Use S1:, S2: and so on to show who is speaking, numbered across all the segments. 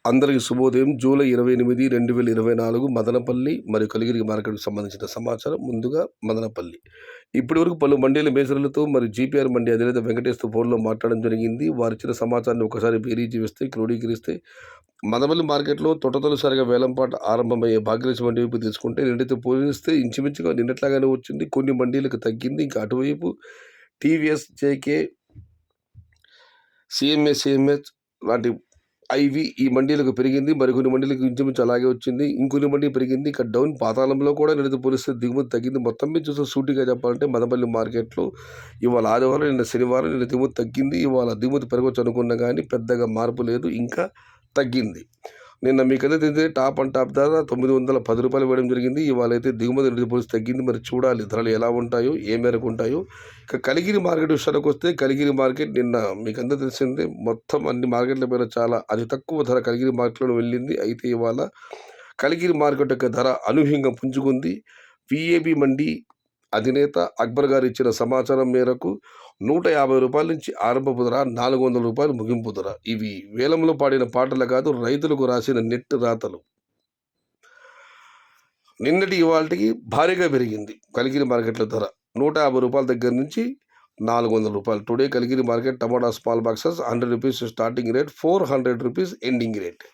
S1: అందరికీ శుభోదయం. జూలై 28, 2024 మదనపల్లి మరియు కలిగిరి మార్కెట్‌కు సంబంధించిన సమాచారం. ముందుగా మదనపల్లి. ఇప్పటివరకు పలు మండీల మేసరులతో మరియు జీపీఆర్ మండీ అధినేత వెంకటేష్‌తో ఫోన్‌లో మాట్లాడడం జరిగింది. వారిచ్చిన సమాచారాన్ని ఒకసారి బేరీజు వేస్తే, క్రోడీకరిస్తే మదనపల్లి మార్కెట్‌లో తొలుసారిగా వేలంపాట ఆరంభమయ్యే భాగ్యలక్ష్మి మండీ వైపు తీసుకుంటే నిన్నటితో పోలిస్తే ఇంచుమించుగా నిన్నట్లాగానే వచ్చింది. కొన్ని మండీలకు తగ్గింది. ఇంకా అటువైపు టీవీఎస్, జేకే, సిఎంఎస్ లాంటి ఐవి ఈ మండీలకు పెరిగింది. మరికొన్ని మండీలకు ఇంచుమించు అలాగే వచ్చింది. ఇంకొన్ని మండీ పెరిగింది. ఇక డౌన్ పాతాళంలో కూడా నిన్నటితో పోలిస్తే దిగుమతి తగ్గింది. మొత్తం మీద చూస్తే సూటిగా చెప్పాలంటే మదనపల్లి మార్కెట్లో ఇవాళ ఆదివారం, నిన్న శనివారం నిన్న దిగుమతి తగ్గింది. ఇవాళ దిగుమతి పెరగవచ్చు అనుకున్నా కానీ పెద్దగా మార్పు లేదు, ఇంకా తగ్గింది. నిన్న మీకైతే తెలిసిందే టాప్ అండ్ టాప్ ధర ₹910 వేయడం జరిగింది. ఇవాళ అయితే దిగుమతి నిన్నటితో పోలిస్తే తగ్గింది. మరి చూడాలి ధరలు ఎలా ఉంటాయో, ఏ మేరకు ఉంటాయో. ఇక కలిగిరి మార్కెట్ విషయానికి వస్తే కలిగిరి మార్కెట్ నిన్న మీకంతా తెలిసిందే మొత్తం అన్ని మార్కెట్ల పైన చాలా అతి తక్కువ ధర కలిగిరి మార్కెట్లో వెళ్ళింది. అయితే ఇవాళ కలిగిరి మార్కెట్ యొక్క ధర అనూహ్యంగా పుంజుకుంది. విఏబి మండీ అధినేత అక్బర్ గారు ఇచ్చిన సమాచారం మేరకు ₹150 నుంచి ఆరంభపు ధర, ₹400 ముగింపు ధర. ఇవి వేలంలో పాడిన పాటలు కాదు, రైతులకు రాసిన నెట్ రాతలు. నిన్నటి ఇవాళకి భారీగా పెరిగింది కలిగిరి మార్కెట్ల ధర. ₹150 దగ్గర నుంచి ₹400. టుడే కలిగిరి మార్కెట్ టమాటా small boxes ₹100 starting rate, ₹400 ending rate.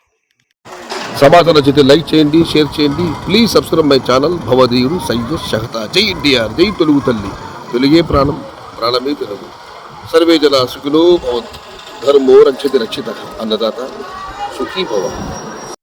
S1: సమాచారం నచ్చితే లైక్ చేయండి, షేర్ చేయండి. Please subscribe my channel. భవదీయుడు సయ్యద్ షహతా. జై ఎన్టీఆర్, జై తెలుగు తల్లి. తెలుగే ప్రాణం, ప్రాణమే తెలుగు. సర్వే జన సుఖినో భవంతు. ధర్మో రక్షతి రక్షితః. అన్నదాత సుఖీ భవ.